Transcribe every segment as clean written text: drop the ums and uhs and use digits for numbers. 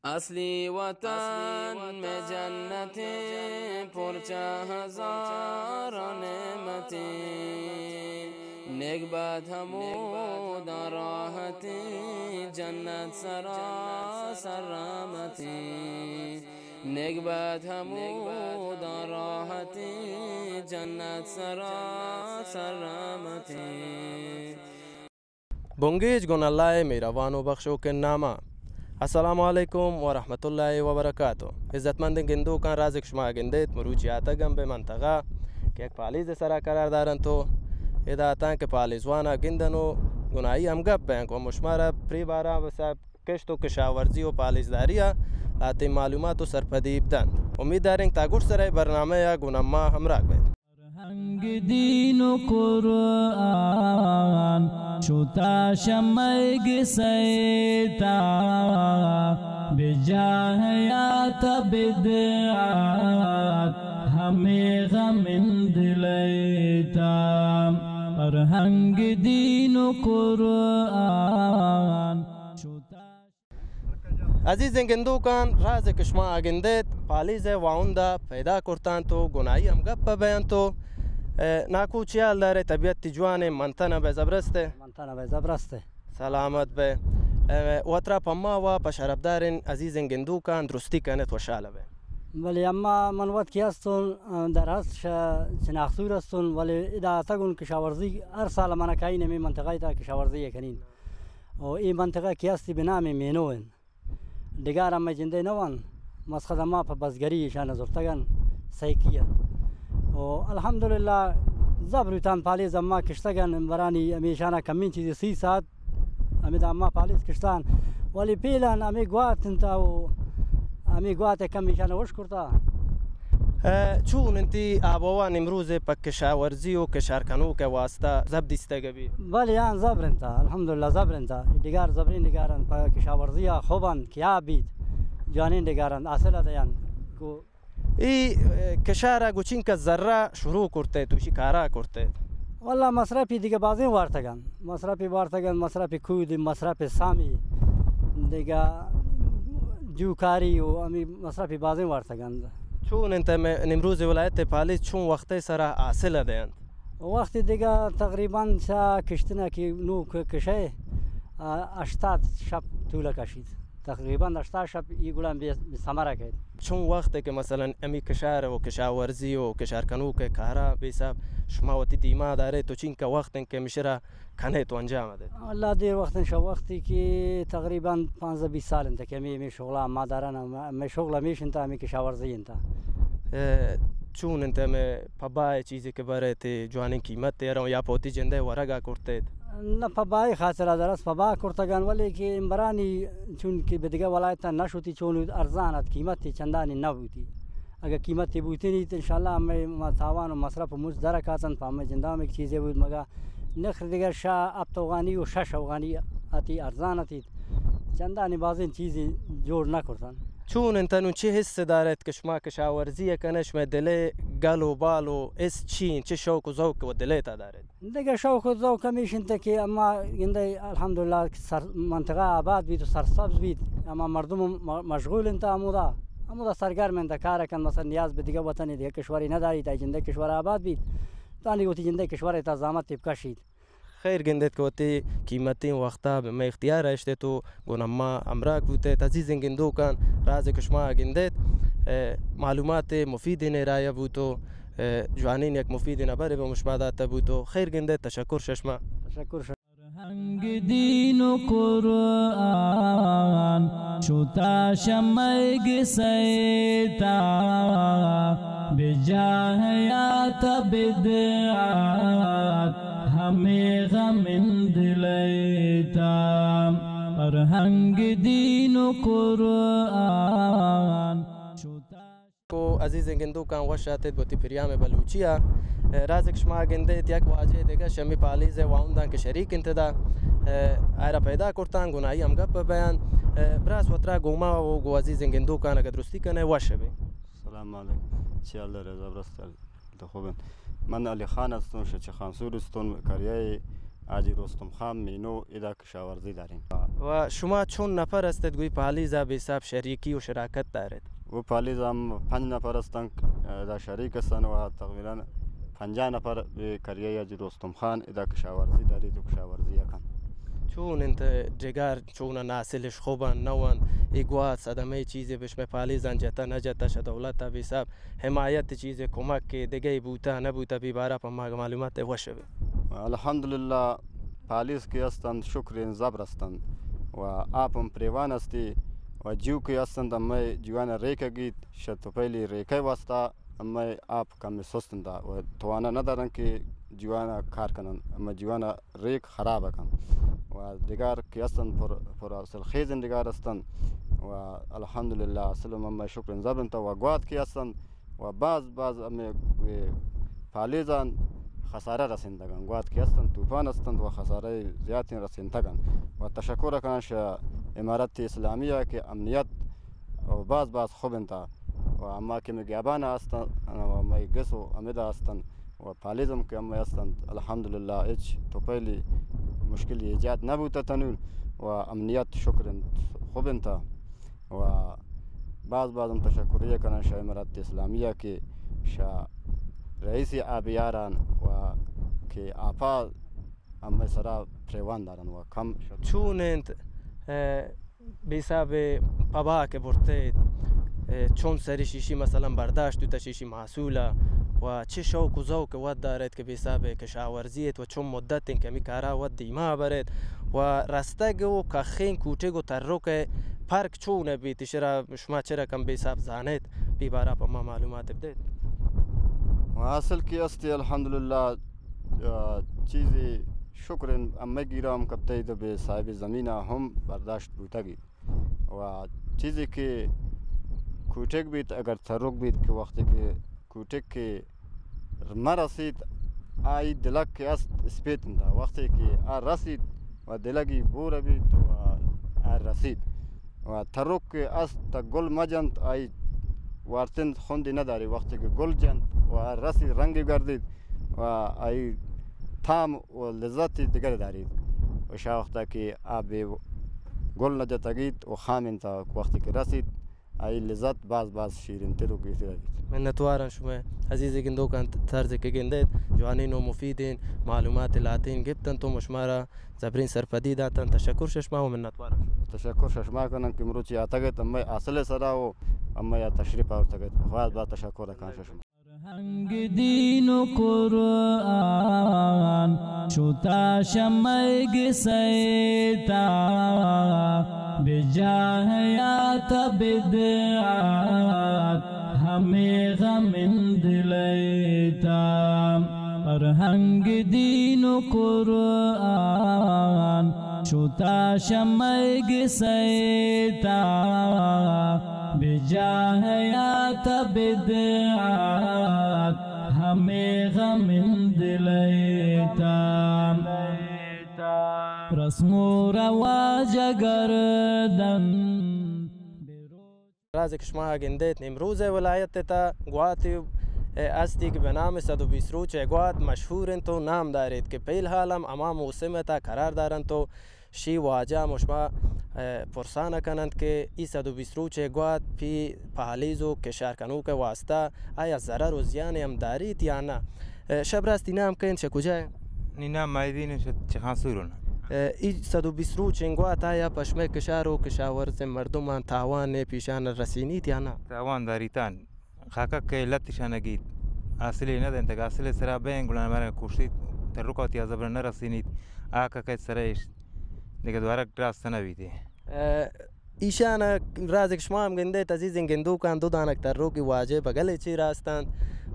اصلی وطن میں جنتیں پرچہ ہزار نعمتیں نیک بات حمود راحتیں جنت سراسر رحمتیں نیک بات حمود راحتیں جنت سراسر رحمتیں بونگیج گن اللہ مہربان و بخشو کے نامہ السلام علیکم ورحمۃ اللہ وبرکاتہ عزتمند گندو کان رازق شما گندیت مروچی آتگم به منطقه که یک پالیز سرا قرار دارند تو اداتان که پالیزوانا گندن و گناهی هم گپ بینک و مشماره پری بارا بسا کشت و کشاورزی و پالیزداری آتی معلومات و سرپدی بدند امید داریم تا گوش سرای برنامه گنما همراه بید فرهنگ دین و قرآن شوتا شمعگ سیتا بجاہیات بدعات ہمیں غم دلیتا فرهنگ دین و قرآن عزیز گندو کان راز کشما آگندیت پالیز واوندا پیدا کرتان تو گناهی هم گپ بیان تو ناکو چیال داره طبیعت جوان منتنه به زبرسته سلامت به وطرا پما و پشرب دارین عزیز گندو کان درستی کنت و شاله به ولی اما من وقت کی هستون در هست شناختور هستون ولی اذا تگون کشاورزی هر سال من کاین می منطقه تا کشاورزی کنین و این منطقه کی هستی به نام مینوین دیگر هم جنده نوان مسخد ما په بزګری شان زورتگن سیکیه و الحمدلله زبرتان پالیز ما کشتگن برانی همیشانه کمین چیزی 30 ساعت امید ما پالیز کشتان ولی پیلان امی گوات انتا و امی گوات کمیشانه وش کرتا چون انتی آبوان امروز پا کشاورزی و کشارکنو که واسطه زب دیسته بی ولی آن زبرنتا الحمدلله زبرنتا دیگر زبرین دیگران پا کشاورزی خوبان کیا بید جانین دیگران اصل دیان ای کشاره گوچین که ذره شروع کرده توشی کارا کرده والله مصرفی دیگه بازی وارتگن مصرفی کود مصرف سامی دیگه جوکاری و امی مصرفی بازی وارتگن چون انت نمروز ولایت پالیز چون وقتی سره حاصل دیند وقتی دیگه تقریبا شا کشتنه که نو کشه 80 شب طول کشید تقریبا 80 شب ای گلم به ثمره کرد چون وقتی که مثلا امی کشار و کشاورزی و کشارکنو که کارا بیساب شما وقتی دیما داره تو چین که وقتی که میشه کنه تو انجام ده الله دیر وقتی شو وقتی که تقریبا 15 20 سال انت که می شغل ما دارن می شغل میش انت می کشاورزی انت چون انت می پبای چیزی که برای تی جوانی قیمت تیرم یا پوتی جنده ورگا کرده نه پبای خاطر درست پبا کرتگان ولی که امبرانی چون که به دیگه ولایت نشوتی چون ارزانت قیمتی چندانی نبودی اگر قیمتی بودی نیت ان شاء الله ما تاوان و مصرف مش درکاتن فهم جندام یک چیزی بود مگه نخر دیگه شا ابتوغانی و شش افغانی اتی ارزانتی چندانی بازین چیزی جور نکردن چون انتنو چه حس دارد که شما کشاورزی کنش میں دل گلو بالو اس چین چه شوق و ذوق و دلیت دارد دیگه شوق و ذوق کمیش انت که اما ینده الحمدلله منطقه آباد بید و سرسبز بید اما مردم مشغول انت امودا سرگرم انت کار کن مثلا نیاز به دیگه وطن دیگه کشوری نداری تا جنده کشور آباد بید تانی گوتی جنده کشور تا زحمت تیب کشید خیر گندت که وقتی قیمتی وقتا به ما اختیار اشته تو گنما امراک بوده عزیز گندو کان راز کشما گندت معلومات مفید نرایه بودو جوانین یک مفید نبره به مشمادات بودو خیر گندت تشکر ششما تشکر فرهنگ دین و قرآن شوتا شمعگ سیتا بجاہیات بدعات ہمیں غم دلیتا فرهنگ دین و قرآن کو عزیز گندو کان وشاتت بوتی پریام بلوچیا رازق شما گندیت یک واجه دیگه شمی پالیز واوندان که شریک انتدا ایرا پیدا کرتان گناهی هم گپ بیان براس وطرا گوما و گو عزیز گندو کان اگر درستی کنه وشه بی سلام علیکم چیال داره زبرست خوبن من علی خان هستم شچ خانسور هستم کاریای حاجی رستم خان مینو ایدا کشاورزی داریم. و شما چون نفر هستید گوی پالیزا به حساب شریکی و شراکت دارید؟ و پالیز هم 5 نفر هستند دا شریک هستند و تقریبا 50 نفر به کریه حاجی رستم خان ایدا کشاورزی دارید و کشاورزی یکن. چون انت جگر چون ناسلش خوبن نوان ایگوات صدمه چیزی بشم پالیزان جتا نجتا ش دولت به حساب حمایت چیز کمک که دیگه بوتا نبوتا بیباره پا معلومات وشه بی. الحمدلله پالیز که هستند شکر زبر هستند و آپم پریوان هستی و جیو که هستند اما جوان ریکه گید شد پیلی ریکه واسطه اما آپ کمی سستند و توانا ندارن که جوان کار کنن اما جوان ریک خراب کن و دیگر که هستند پر اصل خیزن دیگر هستند و الحمدلله اصل اما شکر زبر تا و گواد که هستند و بعض اما پالیزان خساره رسیندگان گواد که هستند طوفان هستند و خساره زیادی رسیندگان و تشکر کنش امارت اسلامیه که امنیت و بعض خوب انتا و اما که مگیابان هستند و اما گس و امیده هستند و پالیزم که اما هستند الحمدلله هیچ توپیلی مشکلی ایجاد نبوده تنون و امنیت شکر خوب انتا و بعض هم تشکریه کنش امارت اسلامیه که رئیس آبیاران و که آپا اما سرا پریوان دارن و کم چون انت بیساب پابا که برته چون سری شیشی مثلا برداشت تو شیشی محصوله و چه شوق و ذوق ود دارد که بیساب کشاورزیت و چون مدت کمی کارا ود دیما برد و رستگ و کخین کوچه و ترک پارک چون بیت شما چرا کم بیساب زانید بیباره پا ما معلومات بدید. و اصل کی استی الحمدلله چیزی شکر اما گیرام کبتید به صاحب زمین هم برداشت بودگی و چیزی که کوچک بیت اگر ترک بیت که وقتی که کوچک که مرسید آی دلک که است اسپیتن دا وقتی که رسید و دلگی بور بیت و رسید و ترک که است تا گل مجند آی وارتن خوندی نداری وقتی که گل جند و رسید رنگی گردید و آی تام و لذتی دیگر دارید و شا وقتا که آب گل نجتگید و خامن تا وقتی که رسید آی لذت باز شیرین تر و گیتی دارید. منتوارن شما عزیزی گندو کان طرز که گندید جوانین و مفیدین معلومات لاتین گفتن تو مشمارا زبرین سرپدی داتن تشکر شما و منتوارن تشکر شما کنن که مروچی آتگت اما اصل سرا و اما یا تشریف آورتگت خواهد با تشکر کنن شما. فرهنگ دین و قرآن شتا شمعگ سیتا بجاہیات بدعات ہمیں غم دلیتا فرهنگ دین و قرآن شتا شمعگ سیتا بجاہیات بدعات ہمیں غم دلیتا رسم و رواج گردن راز که شما گندید امروز ولایت تا گواتی استی که به نام 120 روچه گوات مشهورن تو نام دارید که پیل حالم اما موسم تا قرار دارن تو شی واجه مشما پرسانه کنند که ای 120 روچه گوات پی پالیزو کشارکنو که واسطه آیا ضرر و زیان هم دارید یا نه؟ شب راستی نام کن چه کجای؟ نام مایدین چه خانسورون ای 120 روچه گوات آیا پشمه کشار و کشاورز مردمان تاوان پیشان رسینید یا نه؟ تاوان داریتان خاکا که لطشانگید اصلی ندن تا اصلی سرا بینگلان مرا کشید ترکاتی از بر نرسینید آکا که سرایش دیگه دوباره راست نبیده ایشان راز شما هم گنده عزیز گندو کان دو دانک ترو کی واجه بغل چی راستند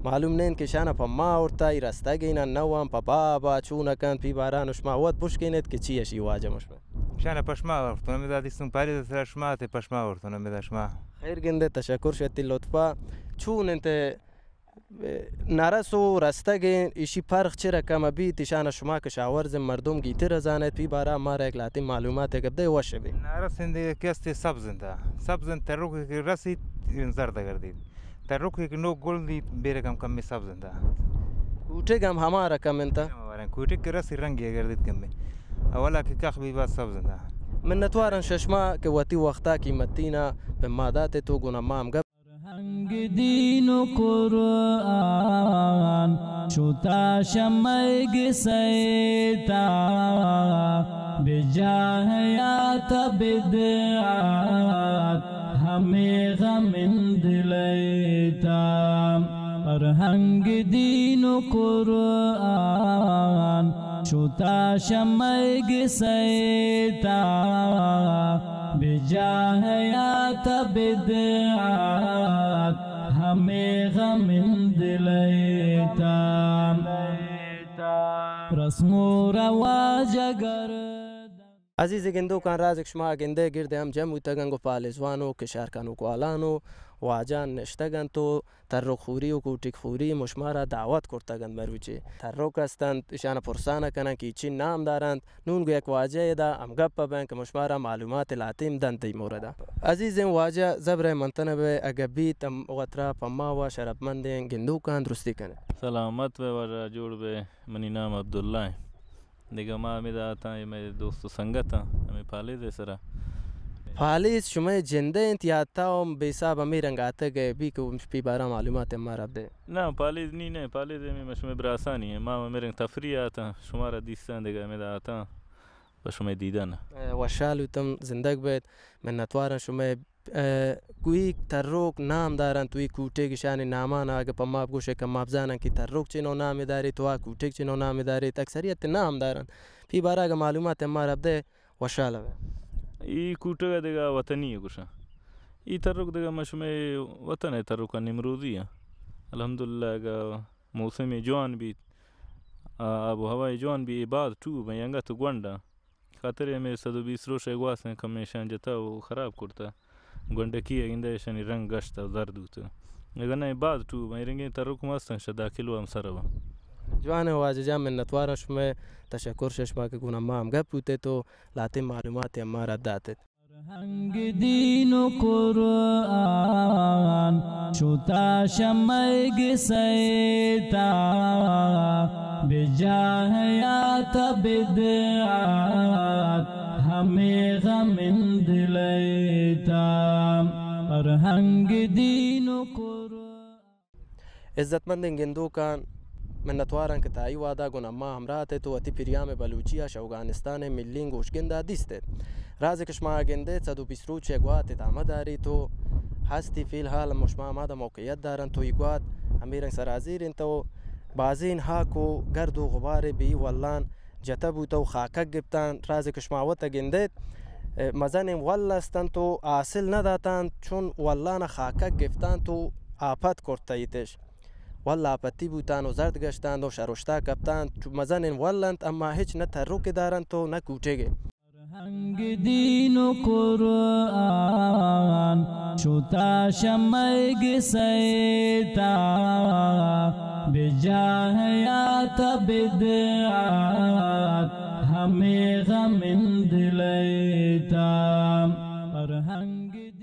معلوم نین که شان په ما ورته راسته گینا نوام په بابا چونه کان پی باران شما ود پشکینت که چی شی واجه مشمه شان پشما ورته میدادی سن پاری سر شما ته پشما ورته میداد شما خیر گنده تشکر شتی لطفا چون انت نرسو رستگین ایشی فرق چرا کم بیت شان شما کشاورز مردم گیتی رزانت پی بارا ما را اکلاتی معلومات گبده وشه بی نرسنده کستی سبزن تروکی که رسید زرد گردید تروکی که نو گل دید بیره کم کمی سبزنده کوچه گم همارا کم انتا دارن کوچک که رسی رنگی گردید کم اولا که کخ بی باز سبز ده منتوارن ششما که وقتی وقتا قیمتینا به مادات تو گنا مام گپ فرهنگ دین و قرآن شتا شمگ سیتا بجاهیات بدعات ہمیں غم دلیتا فرهنگ دین و قرآن شتا شمگ سیتا بجاهیات بدعات ہمیں غم دلیتا رسم و رواج اگر عزیز گندو کان رازق شما گنده گرده هم جمع تگن گو پالزوانو کشارکانو کوالانو واجان نشتگن تو ترک خوری و کوٹک خوری مشمارا دعوت کرتگن مروچه ترک هستند اشان پرسانه کنن که چی نام دارند نون گو یک واجه دا ام گپ بین که مشمارا معلومات لاتیم دن تی مورده عزیز واجه زبر منتنبه اگبی تم غطرا پما و شربمندین گندو کان درستی کنه سلامت به ور جوړ به منی نام عبدالله دیگه ما می دا تا می دوست سنگت می پالیز سره پالیز شما جنده انت یا تاوم به حساب میرنگ آتا گئے بی که پی بارا معلومات ما رب ده نه پالیز نی نه پالیز می مشم براسانی ما میرنگ تفریح آتا شما را دیستن دیگه می دا آتا و شما دیدن و شالو تم زندگ بید من نتوارن شما کوئی تروک نام دارن توی کوٹه گشانی نامان آگه پا ماب گوشه که ماب زانن که تروک چنو نام داری تو کوٹه چنو نام داری اکثریت نام دارن پی بارا اگه معلومات ما رب ده و شالو ای کوټه دیگه وطنی گوشه ای تروک دیگه مشم وطن تروک نمروزی الحمدلله اگه موسم جوان بید آب و هوای جوان بی بعد تو میانگا تو گوندا خاطر می 120 روش گواسن کمیشن جتا و خراب کرتا گوندکی اینده شنی رنگ گشت و زرد بود اگر نه بعد تو میرنگی تروک ماستن شدا کیلو هم سره جوان واجه جام من نتوارن شما تشکر شما که گونا ما هم گپ بوده تو لاتی معلومات ما را داده فرهنگ دین و قرآن شتا شمگ سیتا بجاهیات بدعات ہمیں غم دلیتا فرهنگ دین و قرآن عزتمند گندو کان من نتوارن که تایی وادا گونا ما همراه تو اتی پیریام بلوچیا افغانستان ملین گوشگنده دیسته رازق شما گنده 120 روز گوات ادامه داری تو هستی فی الحال مشما ما دا موقعیت دارن توی گوات امیرن سرازیرین تو بعضی اینها کو گرد و غبار بی والان جتا بوتو خاکک گبتن رازق شما وتا گنده مزن ولستن تو حاصل نداتن چون والان خاکک گفتن تو آفت کرتایتش والله آپتی بوتن و زرد گشتند و شروشتا کبتن مزن ولند اما هیچ نه تروک دارن تو نه کوچه فرهنگ دین و قرآن شتا شمگ سیتا بجاهیات بدعات ہمیں غم دلیتا فرهنگ دین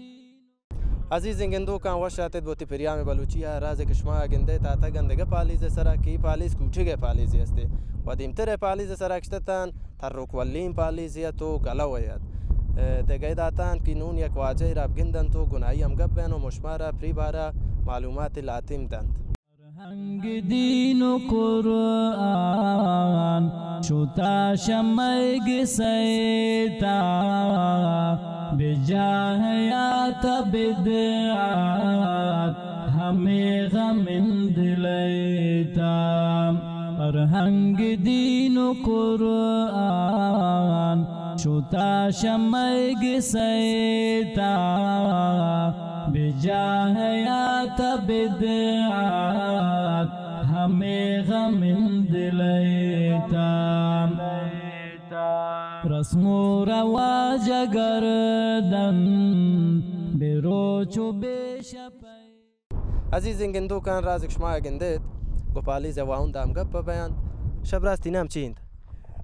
عزیز گندو کان وشاتت بوتی پریام بلوچیا رازق شما گنده تا تا گندگه پالیز سرا کی پالیز کوچه پالیزی هسته و دیمتر پالیز سرا کشتتن تروک ولیم پالیزی تو گلویت دگه داتن که نون یک واجه راب گندن تو گناهی هم گبن و مشمارا پری بارا معلومات لاتیم دند فرهنگ دین و قرآن شتا شمگ سیتا بجاهیات بدعات ہمیں غم دلیتا فرهنگ دین و قرآن شتا شمگ سیتا بجاهیات بدعات ہمیں غم دلیتا رسم و رواج گردن بروچ و بشپی عزیز گندو کان رازق شما گندید گو پالیز واون دام گپ بیان شب راستی نام چیند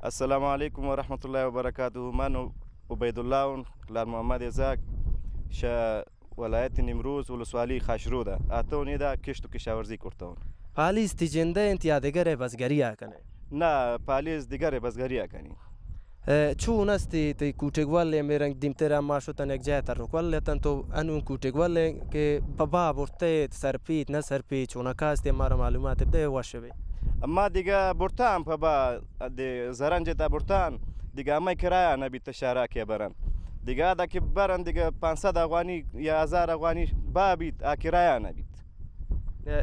السلام علیکم و رحمت الله و برکاته من عبیدالله لال محمد ازاک ولایت نمروز ولسوالی خاشروده اتونی دا کشت و کشاورزی کرتون پالیز تی جنده انت یادگره بزگری کنه نه پالیز دیگر بازگاری کنی چون استی تی کوچگواله میرنگ دیمتر ما شدن یک جای ترکواله تن تو انون کوچگواله که بابا برته سرپیت نه سرپیت چون کاستی ما را معلومات بده واشوی اما دیگه برتان بابا دی زرنج تا برتان دیگه اما کرایه نبیت شهرک برن دیگه دا که برن دیگه 500 افغانی یا 1000 افغانی بابیت کرایه نبیت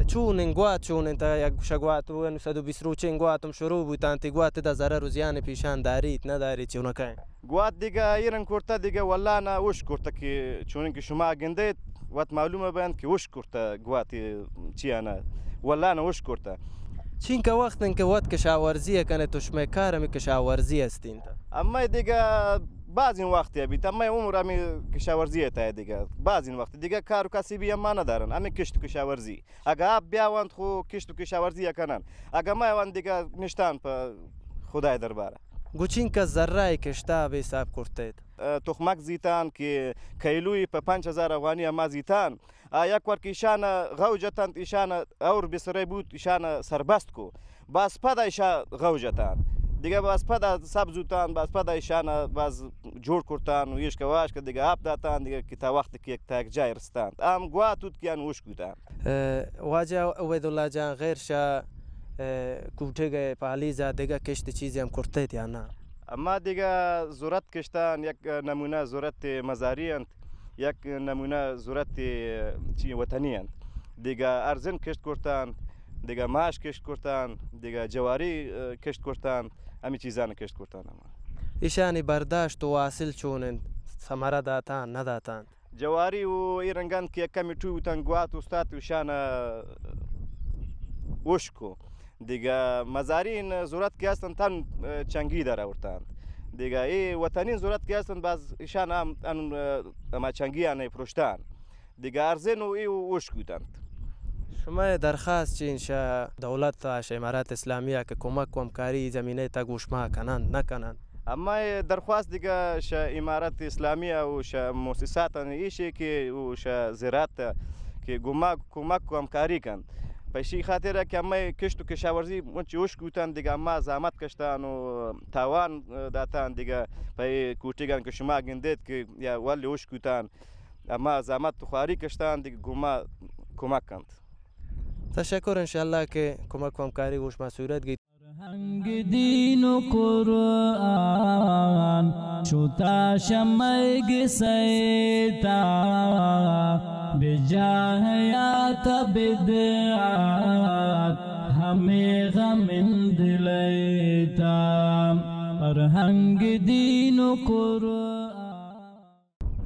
چون انگوات چون انت یک شگوات و 120 روچه انگواتم شروع بود انت گوات دا ضرر روزیان پیشان دارید ندارید چون که گوات دیگه ایران کرتا دیگه والله نه وش کرتا که چون که شما گندید وقت معلومه بند که وش کرتا گوات چی انا والله نه وش کرتا چین که وقت انکه وقت کشاورزی کنه تو شما کارم کشاورزی هستین اما دیگه بعض این وقتی بیت اما عمر امی کشاورزی تا دیگه بعض این وقت دیگه کار و کسبی ما ندارن امی کشت کشاورزی اگه آب بیاوند خو کشت کشاورزی کنن اگه ما وان دیگه نشتن په خدای درباره گوچین که ذره کشتا به حساب کرتید تخمک زیتان که کیلوی په 5000 افغانی ما زیتان یک ور ایشان غوجتان ایشان اور بسره بود ایشان سربست کو باز پد ایشا غوجتان دیگه باز پد سبزوتان باز پد ایشان باز جور کرتان و یش کواش که دیگه آب داتان دیگه که تا وقت که یک جای رستان ام گواتوت کیان وش کوتان واجه عبیدالله جان غیر شا کوچه پالیزا دیگه کشت چیزی هم کرتید یا نه اما دیگه زورت کشتن یک نمونه زورت مزاری اند یک نمونه زورت چی وطنی اند دیگه ارزن کشت کرتن دیگه ماش کشت کرتن دیگه جواری کشت کرتن همین چیزان کشت کرتن اما ایشانی برداشت و واصل چونن ثمره داتان نداتان جواری و ایرنگان که کمی توی بودن گوات استاد وشان وشکو دیگه مزارین زورت که هستن تن چنگی داره ورتن دیگه ای وطنین زورت که هستن باز ایشان هم چنگی آنه پروشتن دیگه ارزن و ای وش کودند شما درخواست چین شا دولت امارات اسلامیه که کمک و همکاری زمینه تا گوش ما کنن نکنن اما درخواست دیگه شا امارات اسلامیه و شا مؤسسات ایشی که و شا زراعت که کمک و همکاری کن پیشی خاطره که اما کشت و کشاورزی منچی وش کوتن دیگه اما زحمت کشتن و تاوان داتن دیگه پای کوتیگان که شما گندید که یا ولی وش کوتن اما زحمت خواری کشتن دیگه کمک کند تشکر انشالله که کمک و همکاری گوش ما صورت گید فرهنگ دین و قرآن شتا شمعگ سیتا بجاہیات بدعات ہمیں غم دلیتا فرهنگ دین و قرآن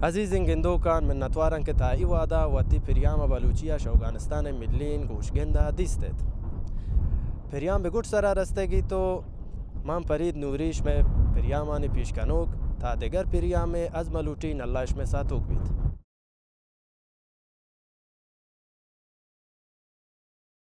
عزیز گندوکان منتوارن که تا ای وادا وقتی پریام بلوچی افغانستان ملین گوشگنده دیستید پریام به گوش سر رستگی تو من فرید نوریش میں پریامانی پیشکنوک تا دیگر پریام از ملوچین اللهش میں ساتوک بید